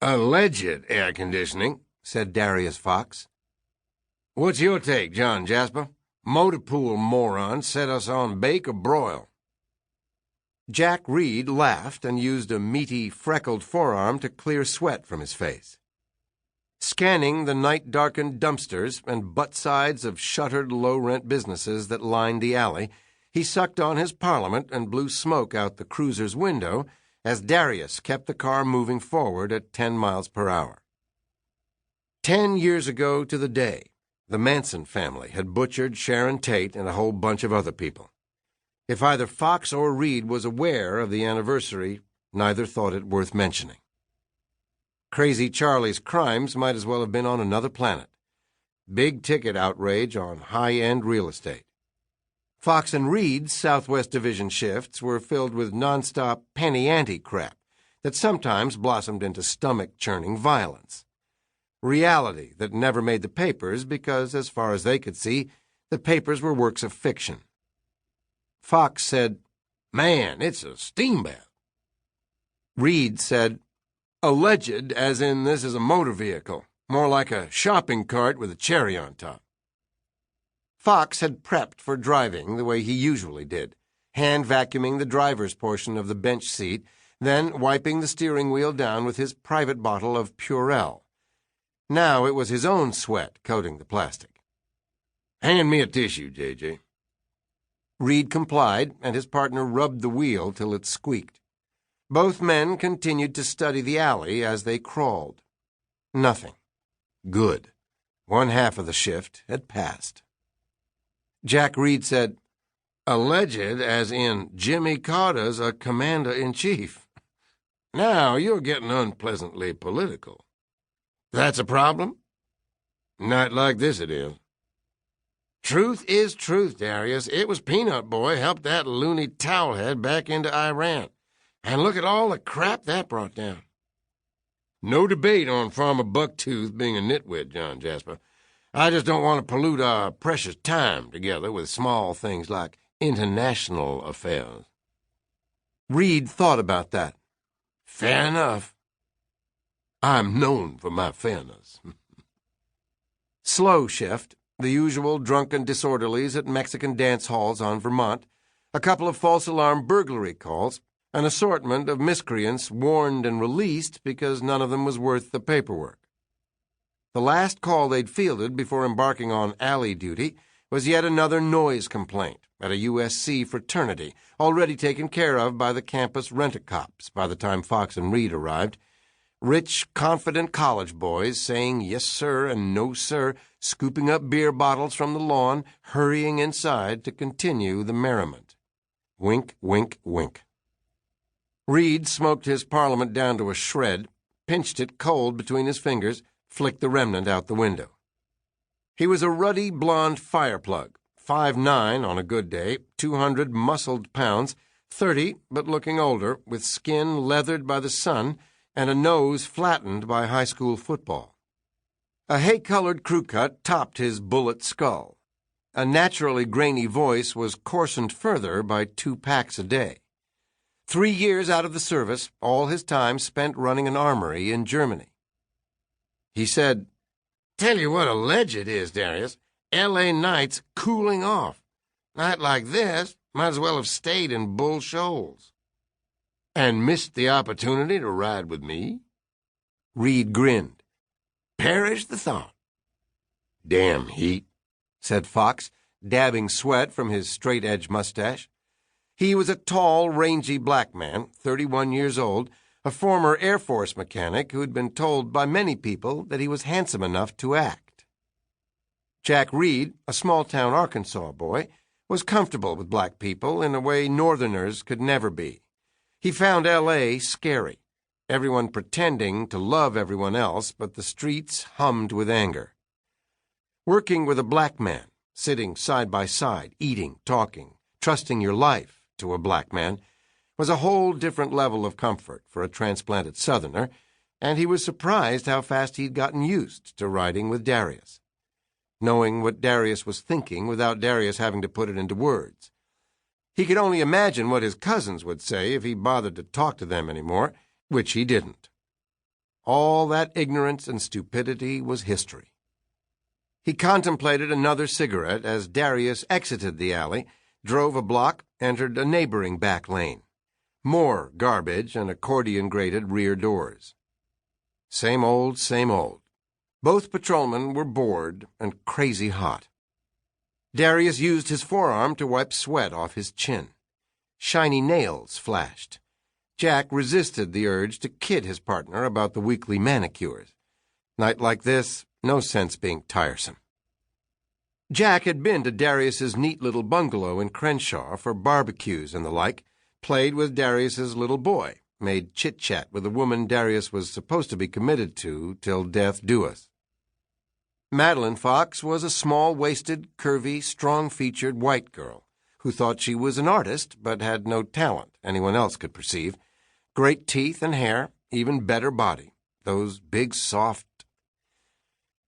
Alleged air conditioning, said Darius Fox. What's your take, John Jasper? Motor pool moron set us on bake or broil? Jack Reed laughed and used a meaty, freckled forearm to clear sweat from his face. Scanning the night-darkened dumpsters and butt-sides of shuttered low-rent businesses that lined the alley, he sucked on his Parliament and blew smoke out the cruiser's window as Darius kept the car moving forward at 10 miles per hour. 10 years ago to the day, the Manson family had butchered Sharon Tate and a whole bunch of other people. If either Fox or Reed was aware of the anniversary, neither thought it worth mentioning. Crazy Charlie's crimes might as well have been on another planet. Big-ticket outrage on high-end real estate. Fox and Reed's Southwest Division shifts were filled with nonstop penny-ante crap that sometimes blossomed into stomach-churning violence. Reality that never made the papers because, as far as they could see, the papers were works of fiction. Fox said, "Man, it's a steam bath." Reed said, "Alleged, as in this is a motor vehicle, more like a shopping cart with a cherry on top." Fox had prepped for driving the way he usually did, hand vacuuming the driver's portion of the bench seat, then wiping the steering wheel down with his private bottle of Purell. Now it was his own sweat coating the plastic. "Hand me a tissue, J.J." Reed complied, and his partner rubbed the wheel till it squeaked. Both men continued to study the alley as they crawled. Nothing. Good. One half of the shift had passed. Jack Reed said, "Alleged, as in Jimmy Carter's a commander-in-chief. Now you're getting unpleasantly political. That's a problem? Night like this it is. Truth is truth, Darius. It was Peanut Boy helped that loony towelhead back into Iran. And look at all the crap that brought down. No debate on Farmer Bucktooth being a nitwit, John Jasper. I just don't want to pollute our precious time together with small things like international affairs." Reed thought about that. "Fair enough. I'm known for my fairness." Slow shift, the usual drunken disorderlies at Mexican dance halls on Vermont, a couple of false alarm burglary calls, an assortment of miscreants warned and released because none of them was worth the paperwork. The last call they'd fielded before embarking on alley duty was yet another noise complaint at a USC fraternity, already taken care of by the campus rent-a-cops by the time Fox and Reed arrived. Rich, confident college boys saying yes sir and no sir, scooping up beer bottles from the lawn, hurrying inside to continue the merriment. Wink, wink, wink. Reed smoked his Parliament down to a shred, pinched it cold between his fingers, flicked the remnant out the window. He was a ruddy blonde fireplug, 5'9" on a good day, 200 muscled pounds, 30 but looking older, with skin leathered by the sun and a nose flattened by high school football. A hay-colored crew cut topped his bullet skull. A naturally grainy voice was coarsened further by 2 packs a day. 3 years out of the service, all his time spent running an armory in Germany. He said, "Tell you what alleged is, Darius. L.A. night's cooling off. Night like this might as well have stayed in Bull Shoals." "And missed the opportunity to ride with me?" Reed grinned. "Perish the thought." "Damn heat," said Fox, dabbing sweat from his straight-edge mustache. He was a tall, rangy black man, 31 years old, a former Air Force mechanic who had been told by many people that he was handsome enough to act. Jack Reed, a small-town Arkansas boy, was comfortable with black people in a way Northerners could never be. He found L.A. scary, everyone pretending to love everyone else, but the streets hummed with anger. Working with a black man, sitting side by side, eating, talking, trusting your life to a black man, was a whole different level of comfort for a transplanted Southerner, and he was surprised how fast he'd gotten used to riding with Darius, knowing what Darius was thinking without Darius having to put it into words. He could only imagine what his cousins would say if he bothered to talk to them anymore, which he didn't. All that ignorance and stupidity was history. He contemplated another cigarette as Darius exited the alley, drove a block, entered a neighboring back lane. More garbage and accordion-grated rear doors. Same old, same old. Both patrolmen were bored and crazy hot. Darius used his forearm to wipe sweat off his chin. Shiny nails flashed. Jack resisted the urge to kid his partner about the weekly manicures. Night like this, no sense being tiresome. Jack had been to Darius's neat little bungalow in Crenshaw for barbecues and the like, played with Darius's little boy, made chit-chat with a woman Darius was supposed to be committed to till death do us. Madeline Fox was a small-waisted, curvy, strong-featured white girl who thought she was an artist but had no talent anyone else could perceive. Great teeth and hair, even better body. Those big, soft...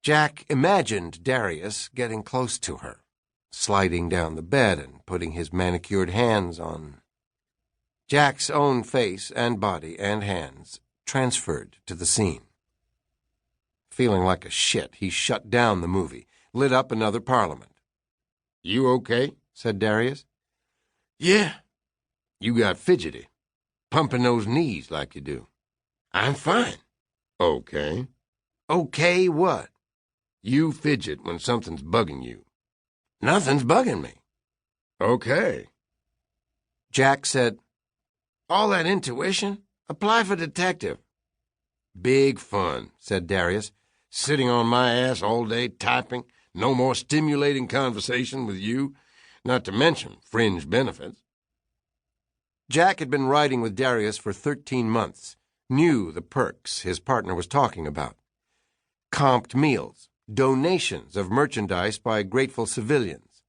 Jack imagined Darius getting close to her, sliding down the bed and putting his manicured hands on... Jack's own face and body and hands transferred to the scene. Feeling like a shit, he shut down the movie, lit up another Parliament. "You okay?" said Darius. "Yeah." "You got fidgety. Pumping those knees like you do." "I'm fine." "Okay." "Okay what?" "You fidget when something's bugging you." "Nothing's bugging me." "Okay." Jack said, "All that intuition? Apply for detective." "Big fun," said Darius. "Sitting on my ass all day typing, no more stimulating conversation with you, not to mention fringe benefits." Jack had been riding with Darius for 13 months, knew the perks his partner was talking about. Comped meals, donations of merchandise by grateful civilians.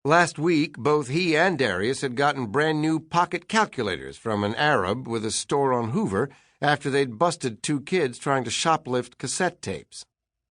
Last week, both he and Darius had gotten brand-new pocket calculators from an Arab with a store on Hoover after they'd busted 2 kids trying to shoplift cassette tapes.